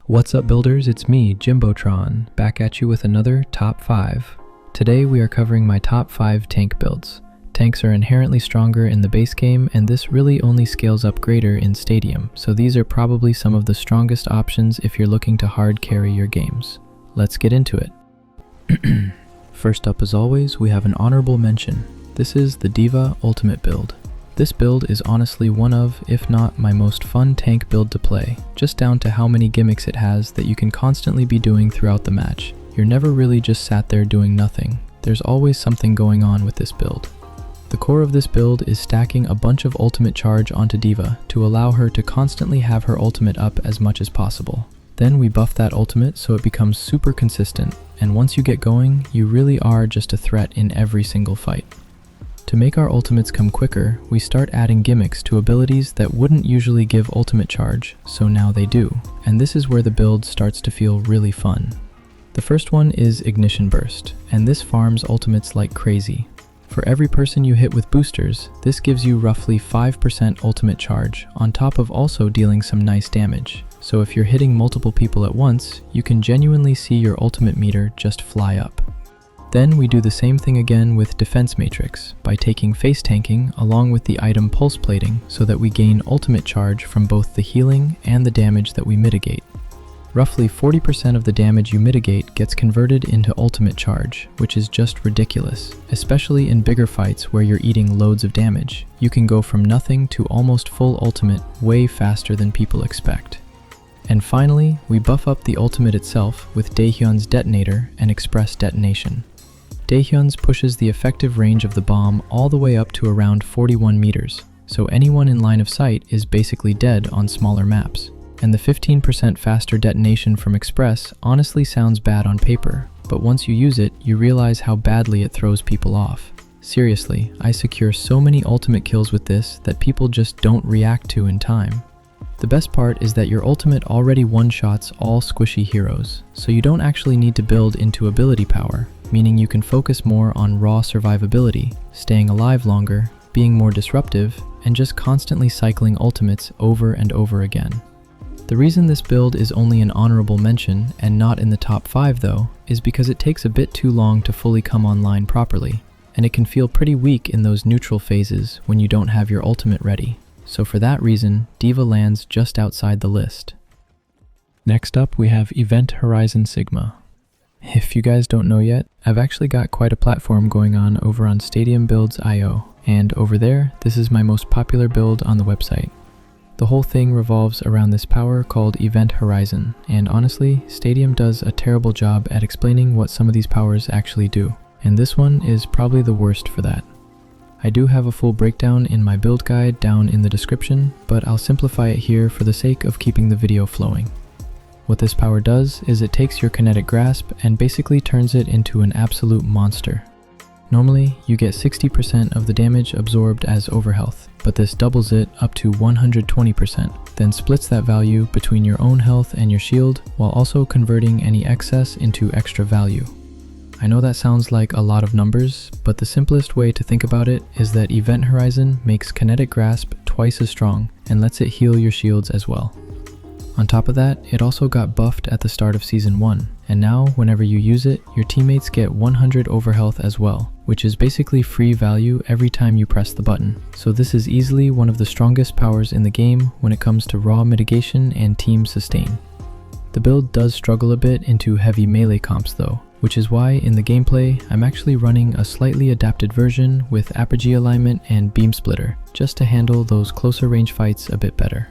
What's up builders, it's me, Jimbotron, back at you with another Top 5. Today we are covering my Top 5 tank builds. Tanks are inherently stronger in the base game, and this really only scales up greater in Stadium, so these are probably some of the strongest options if you're looking to hard carry your games. Let's get into it. First up, as always, we have an honorable mention. This is the D.va Ultimate build. This build is honestly one of, if not my most fun tank build to play, just down to how many gimmicks it has that you can constantly be doing throughout the match. You're never really just sat there doing nothing. There's always something going on with this build. The core of this build is stacking a bunch of ultimate charge onto D.va to allow her to constantly have her ultimate up as much as possible. Then we buff that ultimate so it becomes super consistent, and once you get going, you really are just a threat in every single fight. To make our ultimates come quicker, we start adding gimmicks to abilities that wouldn't usually give ultimate charge, so now they do, and this is where the build starts to feel really fun. The first one is Ignition Burst, and this farms ultimates like crazy. For every person you hit with boosters, this gives you roughly 5% ultimate charge, on top of also dealing some nice damage. So if you're hitting multiple people at once, you can genuinely see your ultimate meter just fly up. Then we do the same thing again with Defense Matrix, by taking face tanking along with the item Pulse Plating so that we gain ultimate charge from both the healing and the damage that we mitigate. Roughly 40% of the damage you mitigate gets converted into ultimate charge, which is just ridiculous, especially in bigger fights where you're eating loads of damage. You can go from nothing to almost full ultimate way faster than people expect. And finally, we buff up the ultimate itself with Daehyun's Detonator and Express Detonation. Daehyun's pushes the effective range of the bomb all the way up to around 41 meters, so anyone in line of sight is basically dead on smaller maps. And the 15% faster detonation from Express honestly sounds bad on paper, but once you use it, you realize how badly it throws people off. Seriously, I secure so many ultimate kills with this that people just don't react to in time. The best part is that your ultimate already one-shots all squishy heroes, so you don't actually need to build into ability power, meaning you can focus more on raw survivability, staying alive longer, being more disruptive, and just constantly cycling ultimates over and over again. The reason this build is only an honorable mention and not in the top 5 though, is because it takes a bit too long to fully come online properly, and it can feel pretty weak in those neutral phases when you don't have your ultimate ready. So for that reason, D.va lands just outside the list. Next up, we have Event Horizon Sigma. If you guys don't know yet, I've actually got quite a platform going on over on Stadium Builds.io, and over there, this is my most popular build on the website. The whole thing revolves around this power called Event Horizon, and honestly, Stadium does a terrible job at explaining what some of these powers actually do, and this one is probably the worst for that. I do have a full breakdown in my build guide down in the description, but I'll simplify it here for the sake of keeping the video flowing. What this power does is it takes your kinetic grasp and basically turns it into an absolute monster. Normally, you get 60% of the damage absorbed as overhealth, but this doubles it up to 120%, then splits that value between your own health and your shield, while also converting any excess into extra value. I know that sounds like a lot of numbers, but the simplest way to think about it is that Event Horizon makes Kinetic Grasp twice as strong and lets it heal your shields as well. On top of that, it also got buffed at the start of Season 1, and now whenever you use it, your teammates get 100 overhealth as well, which is basically free value every time you press the button. So this is easily one of the strongest powers in the game when it comes to raw mitigation and team sustain. The build does struggle a bit into heavy melee comps though, which is why in the gameplay, I'm actually running a slightly adapted version with apogee alignment and beam splitter, just to handle those closer range fights a bit better.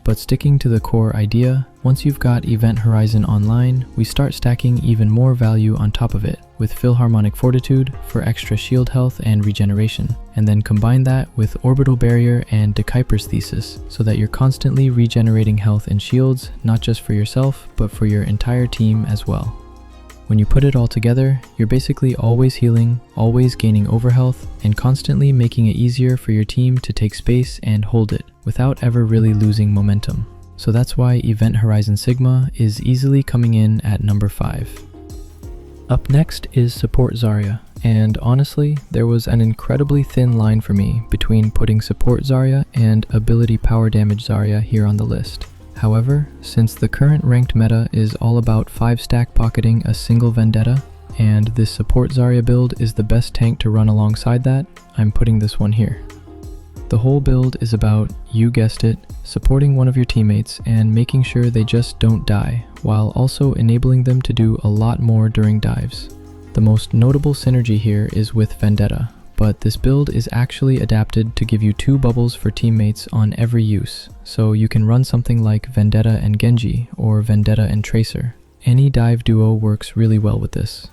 But sticking to the core idea, once you've got Event Horizon online, we start stacking even more value on top of it, with Philharmonic Fortitude for extra shield health and regeneration, and then combine that with Orbital Barrier and De Kuiper's Thesis, so that you're constantly regenerating health and shields, not just for yourself, but for your entire team as well. When you put it all together, you're basically always healing, always gaining overhealth, and constantly making it easier for your team to take space and hold it, without ever really losing momentum. So that's why Event Horizon Sigma is easily coming in at number 5. Up next is Support Zarya, and honestly, there was an incredibly thin line for me between putting Support Zarya and Ability Power Damage Zarya here on the list. However, since the current ranked meta is all about 5-stack pocketing a single vendetta, and this support Zarya build is the best tank to run alongside that, I'm putting this one here. The whole build is about, you guessed it, supporting one of your teammates and making sure they just don't die, while also enabling them to do a lot more during dives. The most notable synergy here is with Vendetta, but this build is actually adapted to give you 2 bubbles for teammates on every use, so you can run something like Vendetta and Genji or Vendetta and Tracer. Any dive duo works really well with this.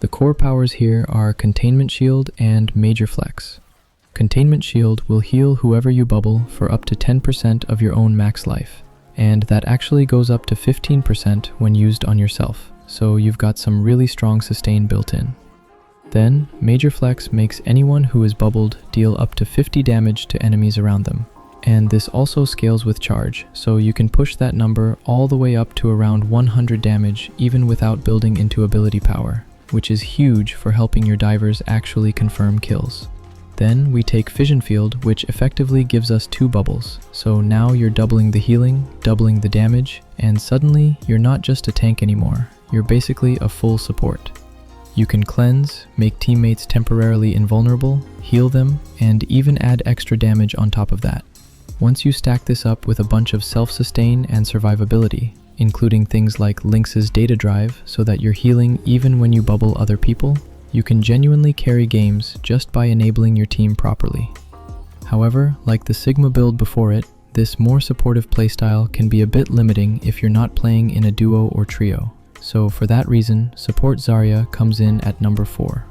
The core powers here are Containment Shield and Major Flex. Containment Shield will heal whoever you bubble for up to 10% of your own max life, and that actually goes up to 15% when used on yourself, so you've got some really strong sustain built in. Then, Major Flex makes anyone who is bubbled deal up to 50 damage to enemies around them, and this also scales with charge, so you can push that number all the way up to around 100 damage even without building into ability power, which is huge for helping your divers actually confirm kills. Then we take Fission Field, which effectively gives us 2 bubbles, so now you're doubling the healing, doubling the damage, and suddenly you're not just a tank anymore, you're basically a full support. You can cleanse, make teammates temporarily invulnerable, heal them, and even add extra damage on top of that. Once you stack this up with a bunch of self-sustain and survivability, including things like Lynx's data drive so that you're healing even when you bubble other people, you can genuinely carry games just by enabling your team properly. However, like the Sigma build before it, this more supportive playstyle can be a bit limiting if you're not playing in a duo or trio. So for that reason, support Zarya comes in at number 4.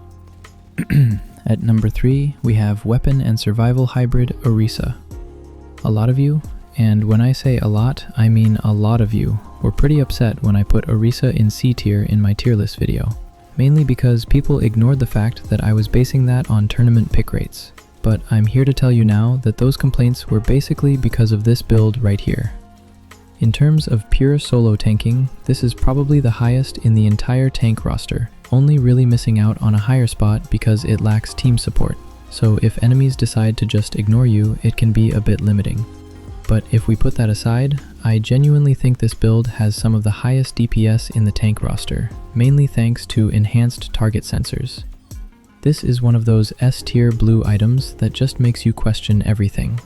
At number 3, we have weapon and survival hybrid Orisa. A lot of you, and when I say a lot, I mean a lot of you, were pretty upset when I put Orisa in C tier in my tier list video. Mainly because people ignored the fact that I was basing that on tournament pick rates. But I'm here to tell you now that those complaints were basically because of this build right here. In terms of pure solo tanking, this is probably the highest in the entire tank roster, only really missing out on a higher spot because it lacks team support. So if enemies decide to just ignore you, it can be a bit limiting. But if we put that aside, I genuinely think this build has some of the highest DPS in the tank roster, mainly thanks to enhanced target sensors. This is one of those S-tier blue items that just makes you question everything.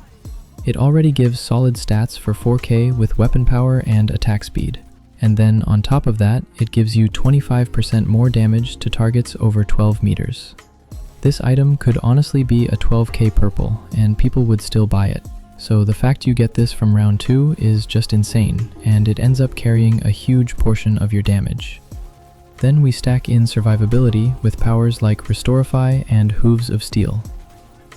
It already gives solid stats for 4K with weapon power and attack speed, and then on top of that, it gives you 25% more damage to targets over 12 meters. This item could honestly be a 12K purple, and people would still buy it. So the fact you get this from round 2 is just insane, and it ends up carrying a huge portion of your damage. Then we stack in survivability with powers like Restorify and Hooves of Steel.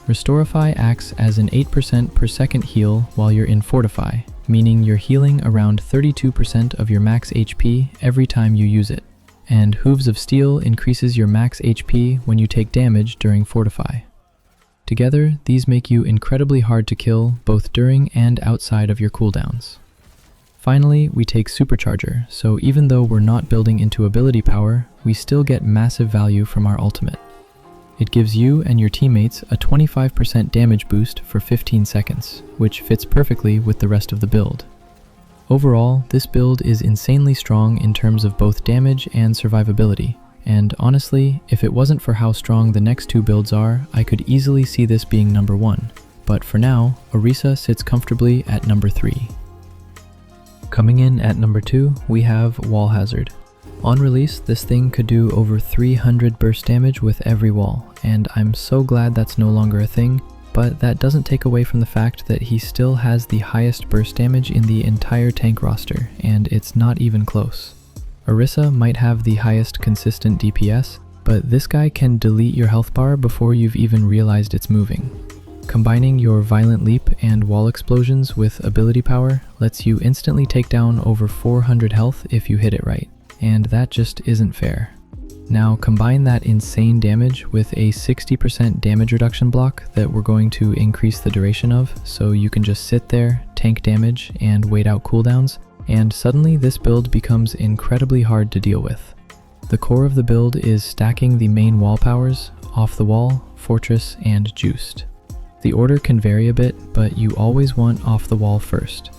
Restorify acts as an 8% per second heal while you're in Fortify, meaning you're healing around 32% of your max HP every time you use it. And Hooves of Steel increases your max HP when you take damage during Fortify. Together, these make you incredibly hard to kill both during and outside of your cooldowns. Finally, we take Supercharger, so even though we're not building into ability power, we still get massive value from our ultimate. It gives you and your teammates a 25% damage boost for 15 seconds, which fits perfectly with the rest of the build. Overall, this build is insanely strong in terms of both damage and survivability. And honestly, if it wasn't for how strong the next 2 builds are, I could easily see this being number 1. But for now, Orisa sits comfortably at number 3. Coming in at number 2, we have Wall Hazard. On release, this thing could do over 300 burst damage with every wall, and I'm so glad that's no longer a thing, but that doesn't take away from the fact that he still has the highest burst damage in the entire tank roster, and it's not even close. Orisa might have the highest consistent DPS, but this guy can delete your health bar before you've even realized it's moving. Combining your Violent Leap and Wall Explosions with ability power lets you instantly take down over 400 health if you hit it right, and that just isn't fair. Now combine that insane damage with a 60% damage reduction block that we're going to increase the duration of, so you can just sit there, tank damage, and wait out cooldowns, and suddenly this build becomes incredibly hard to deal with. The core of the build is stacking the main wall powers, Off the Wall, Fortress, and Juiced. The order can vary a bit, but you always want Off the Wall first.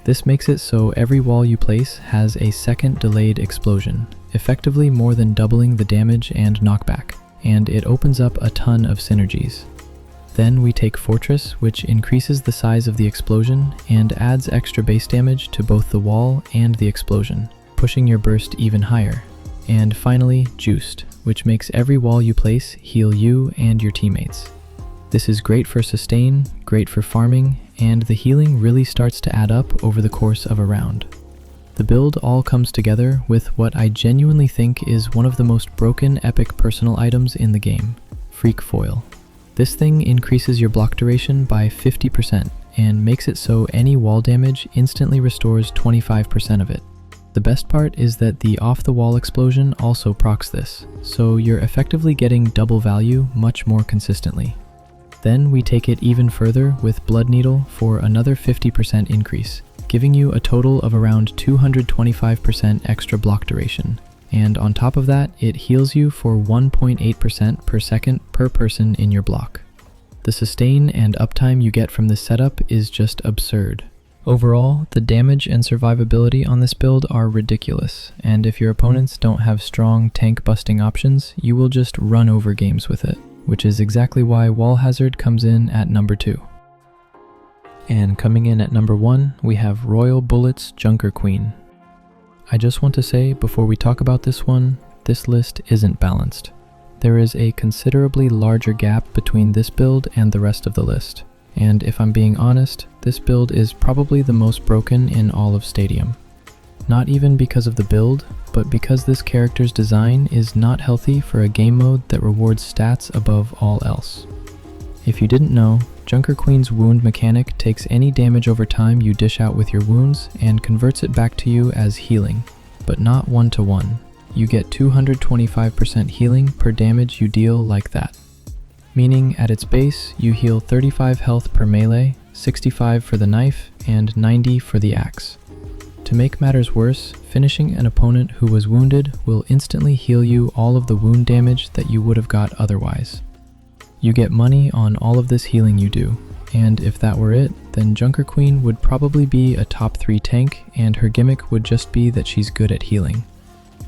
This makes it so every wall you place has a second delayed explosion, effectively more than doubling the damage and knockback, and it opens up a ton of synergies. Then we take Fortress, which increases the size of the explosion and adds extra base damage to both the wall and the explosion, pushing your burst even higher. And finally, Juiced, which makes every wall you place heal you and your teammates. This is great for sustain, great for farming, and the healing really starts to add up over the course of a round. The build all comes together with what I genuinely think is one of the most broken epic personal items in the game, Freak Foil. This thing increases your block duration by 50% and makes it so any wall damage instantly restores 25% of it. The best part is that the off-the-wall explosion also procs this, so you're effectively getting double value much more consistently. Then we take it even further with Blood Needle for another 50% increase, giving you a total of around 225% extra block duration. And on top of that, it heals you for 1.8% per second per person in your block. The sustain and uptime you get from this setup is just absurd. Overall, the damage and survivability on this build are ridiculous, and if your opponents don't have strong tank busting options, you will just run over games with it, which is exactly why Wall Hazard comes in at number 2. And coming in at number 1, we have Royal Bullet's Junker Queen. I just want to say, before we talk about this one, this list isn't balanced. There is a considerably larger gap between this build and the rest of the list. And if I'm being honest, this build is probably the most broken in all of Stadium. Not even because of the build, but because this character's design is not healthy for a game mode that rewards stats above all else. If you didn't know, Junker Queen's wound mechanic takes any damage over time you dish out with your wounds and converts it back to you as healing, but not 1-to-1. You get 225% healing per damage you deal like that. Meaning at its base, you heal 35 health per melee, 65 for the knife, and 90 for the axe. To make matters worse, finishing an opponent who was wounded will instantly heal you all of the wound damage that you would have got otherwise. You get money on all of this healing you do, and if that were it, then Junker Queen would probably be a top 3 tank, and her gimmick would just be that she's good at healing.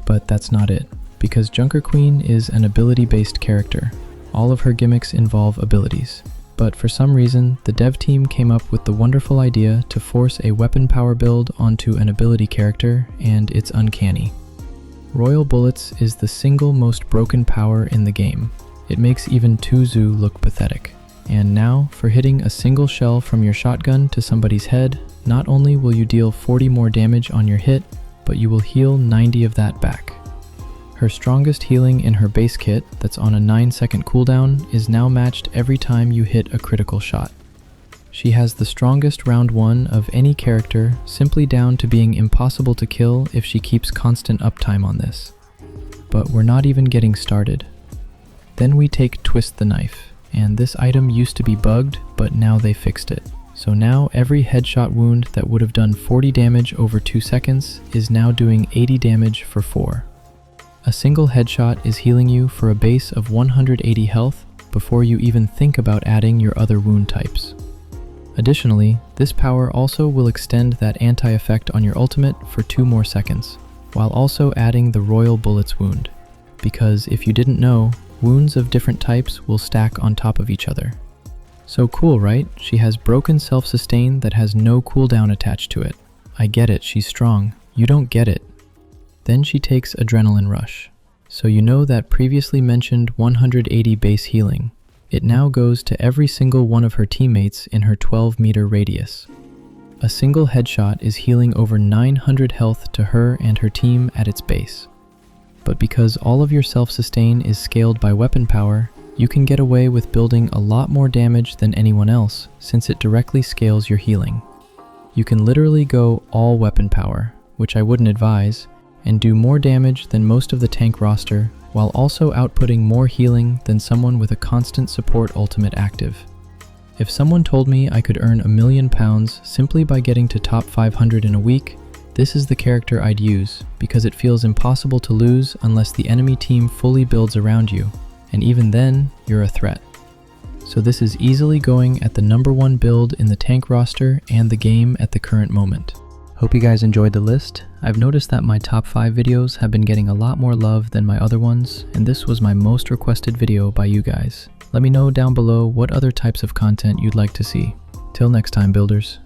But that's not it, because Junker Queen is an ability-based character. All of her gimmicks involve abilities. But for some reason, the dev team came up with the wonderful idea to force a weapon power build onto an ability character, and it's uncanny. Royal Bullets is the single most broken power in the game. It makes even Tuzu look pathetic. And now, for hitting a single shell from your shotgun to somebody's head, not only will you deal 40 more damage on your hit, but you will heal 90 of that back. Her strongest healing in her base kit, that's on a 9-second cooldown, is now matched every time you hit a critical shot. She has the strongest round 1 of any character, simply down to being impossible to kill if she keeps constant uptime on this. But we're not even getting started. Then we take Twist the Knife, and this item used to be bugged, but now they fixed it. So now every headshot wound that would have done 40 damage over 2 seconds is now doing 80 damage for 4. A single headshot is healing you for a base of 180 health before you even think about adding your other wound types. Additionally, this power also will extend that anti-effect on your ultimate for 2 more seconds, while also adding the Royal Bullets wound. Because if you didn't know, wounds of different types will stack on top of each other. So cool, right? She has broken self-sustain that has no cooldown attached to it. I get it, she's strong. You don't get it. Then she takes Adrenaline Rush. So you know that previously mentioned 180 base healing. It now goes to every single one of her teammates in her 12-meter radius. A single headshot is healing over 900 health to her and her team at its base. But because all of your self-sustain is scaled by weapon power, you can get away with building a lot more damage than anyone else since it directly scales your healing. You can literally go all weapon power, which I wouldn't advise, and do more damage than most of the tank roster, while also outputting more healing than someone with a constant support ultimate active. If someone told me I could earn £1 million simply by getting to top 500 in a week, this is the character I'd use, because it feels impossible to lose unless the enemy team fully builds around you, and even then, you're a threat. So this is easily going at the number 1 build in the tank roster and the game at the current moment. Hope you guys enjoyed the list. I've noticed that my top 5 videos have been getting a lot more love than my other ones, and this was my most requested video by you guys. Let me know down below what other types of content you'd like to see. Till next time, builders.